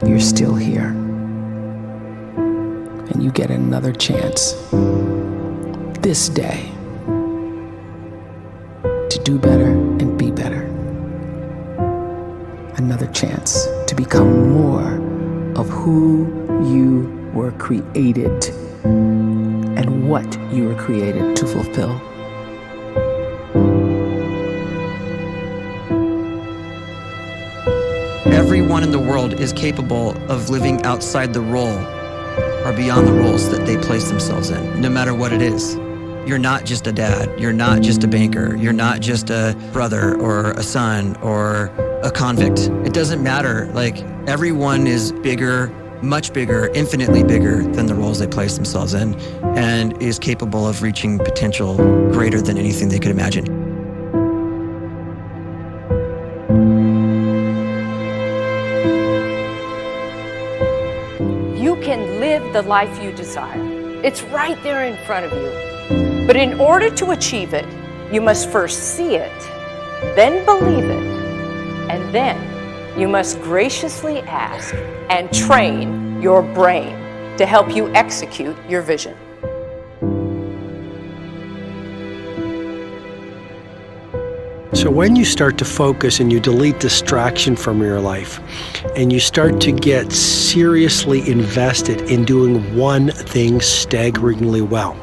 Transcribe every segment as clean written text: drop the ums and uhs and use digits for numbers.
you're still here. And you get another chance this day to do better and be better. Another chance to become more of who you were created and what you were created to fulfill. Everyone in the world is capable of living outside the role or beyond the roles that they place themselves in, no matter what it is. You're not just a dad, you're not just a banker, you're not just a brother or a son or a convict. It doesn't matter. Like, everyone is bigger, much bigger, infinitely bigger than the roles they place themselves in, and is capable of reaching potential greater than anything they could imagine. You can live the life you desire. It's right there in front of you. But in order to achieve it, you must first see it, then believe it, and then you must graciously ask and train your brain to help you execute your vision. So when you start to focus and you delete distraction from your life, and you start to get seriously invested in doing one thing staggeringly well,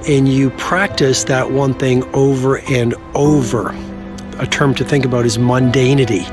and you practice that one thing over and over, a term to think about is mundanity.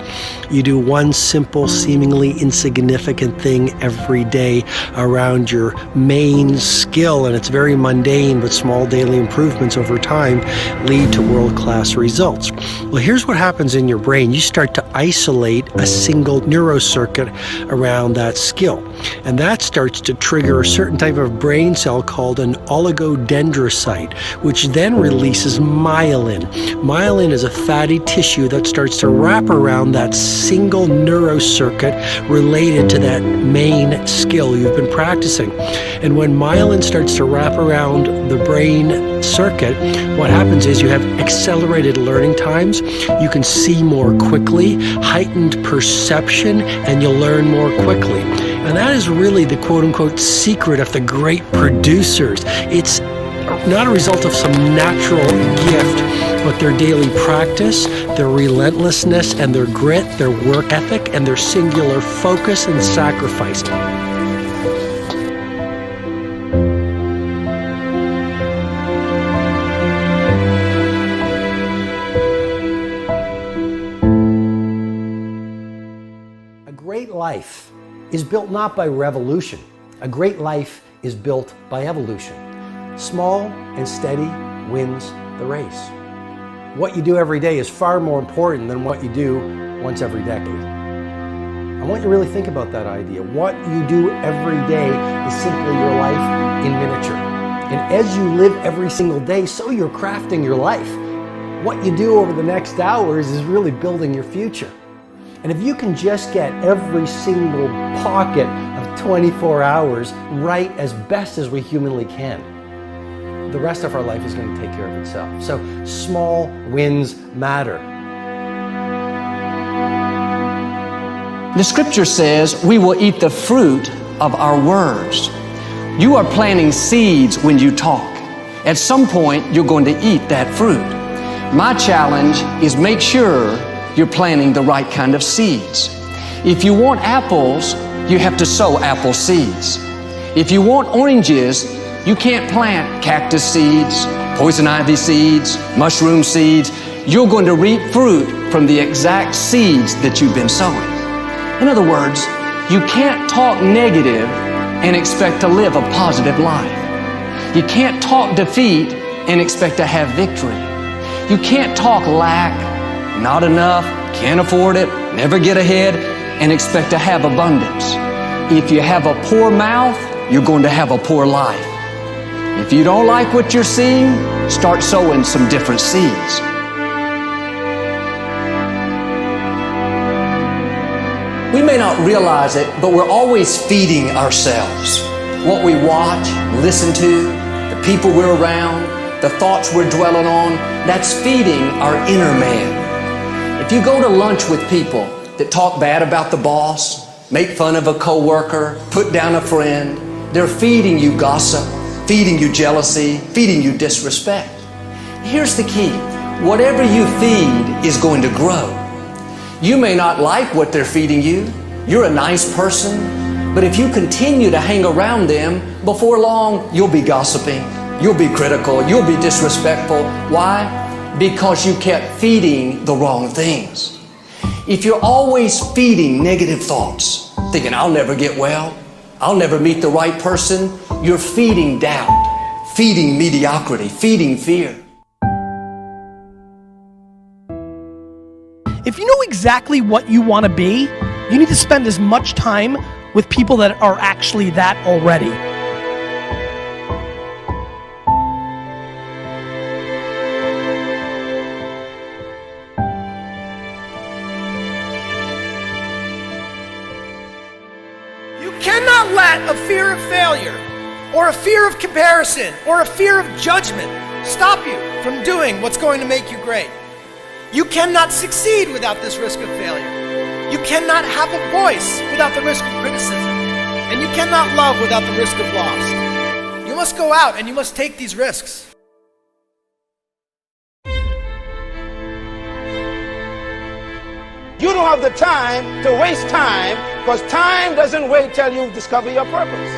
You do one simple, seemingly insignificant thing every day around your main skill, and it's very mundane, but small daily improvements over time lead to world-class results. Well, here's what happens in your brain. You start to isolate a single neurocircuit around that skill, and that starts to trigger a certain type of brain cell called an oligodendrocyte, which then releases myelin. Myelin is a fatty tissue that starts to wrap around that single neurocircuit related to that main skill you've been practicing. And when myelin starts to wrap around the brain circuit, what happens is you have accelerated learning times, you can see more quickly, heightened perception, and you'll learn more quickly. And that is really the quote-unquote secret of the great producers. It's not a result of some natural gift, but their daily practice, their relentlessness and their grit, their work ethic, and their singular focus and sacrifice. A great life is built not by revolution. A great life is built by evolution. Small and steady wins the race. What you do every day is far more important than what you do once every decade. I want you to really think about that idea. What you do every day is simply your life in miniature. And as you live every single day, so you're crafting your life. What you do over the next hours is really building your future. And if you can just get every single pocket of 24 hours right as best as we humanly can, the rest of our life is going to take care of itself. So small wins matter. The scripture says we will eat the fruit of our words. You are planting seeds when you talk. At some point, you're going to eat that fruit. My challenge is make sure you're planting the right kind of seeds. If you want apples, you have to sow apple seeds. If you want oranges, you can't plant cactus seeds, poison ivy seeds, mushroom seeds. You're going to reap fruit from the exact seeds that you've been sowing. In other words, you can't talk negative and expect to live a positive life. You can't talk defeat and expect to have victory. You can't talk lack, not enough, can't afford it, never get ahead, and expect to have abundance. If you have a poor mouth, you're going to have a poor life. If you don't like what you're seeing, start sowing some different seeds. We may not realize it, but we're always feeding ourselves. What we watch, listen to, the people we're around, the thoughts we're dwelling on, that's feeding our inner man. If you go to lunch with people that talk bad about the boss, make fun of a coworker, put down a friend. They're feeding you gossip, feeding you jealousy, feeding you disrespect. Here's the key. Whatever you feed is going to grow. You may not like what they're feeding you. You're a nice person, but if you continue to hang around them, before long, you'll be gossiping, you'll be critical, you'll be disrespectful. Why? Because you kept feeding the wrong things. If you're always feeding negative thoughts, thinking, I'll never get well, I'll never meet the right person, you're feeding doubt, feeding mediocrity, feeding fear. If you know exactly what you want to be, you need to spend as much time with people that are actually that already. You cannot let a fear of failure, or a fear of comparison, or a fear of judgment stop you from doing what's going to make you great. You cannot succeed without this risk of failure. You cannot have a voice without the risk of criticism. And you cannot love without the risk of loss. You must go out and you must take these risks. You don't have the time to waste time, because time doesn't wait till you discover your purpose.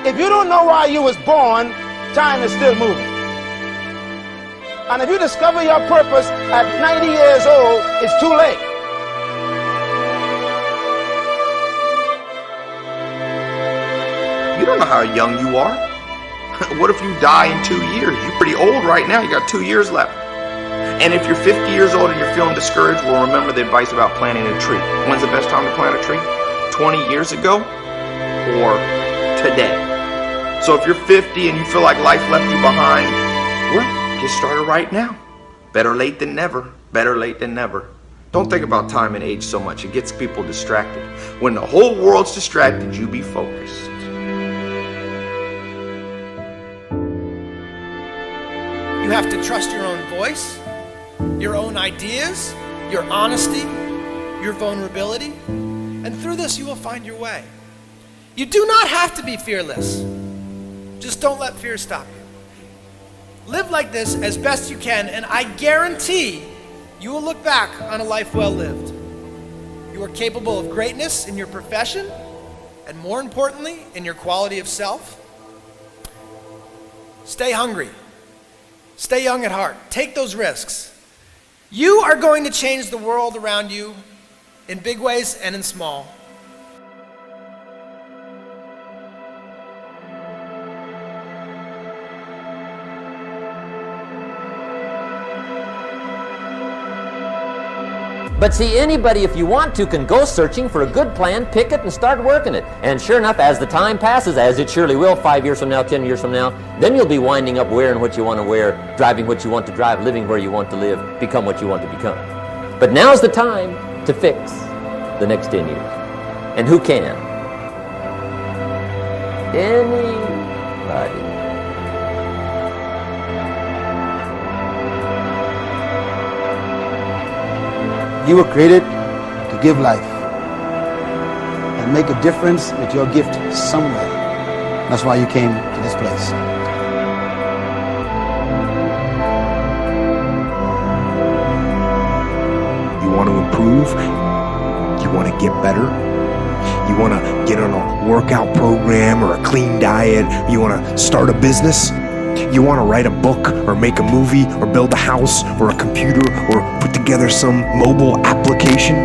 If you don't know why you was born, time is still moving. And if you discover your purpose at 90 years old, it's too late. You don't know how young you are. What if you die in 2 years? You're pretty old right now. You got 2 years left. And if you're 50 years old and you're feeling discouraged, well, remember the advice about planting a tree. When's the best time to plant a tree? 20 years ago or today? So if you're 50 and you feel like life left you behind, well, get started right now. Better late than never. Better late than never. Don't think about time and age so much. It gets people distracted. When the whole world's distracted, you be focused. You have to trust your own voice, your own ideas, your honesty, your vulnerability, and through this you will find your way. You do not have to be fearless. Just don't let fear stop you. Live like this as best you can, and I guarantee you will look back on a life well lived. You are capable of greatness in your profession, and more importantly, in your quality of self. Stay hungry. Stay young at heart. Take those risks. You are going to change the world around you in big ways and in small. But see, anybody, if you want to, can go searching for a good plan, pick it, and start working it. And sure enough, as the time passes, as it surely will 5 years from now, 10 years from now, then you'll be winding up wearing what you want to wear, driving what you want to drive, living where you want to live, become what you want to become. But now's the time to fix the next 10 years. And who can? Anybody. You were created to give life and make a difference with your gift somewhere. That's why you came to this place. You want to improve? You want to get better? You want to get on a workout program or a clean diet? You want to start a business? You want to write a book or make a movie or build a house or a computer or put together some mobile application?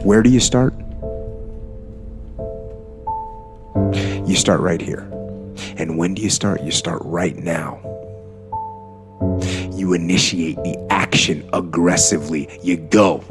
Where do you start? You start right here. And when do you start? You start right now. You initiate the action aggressively. You go.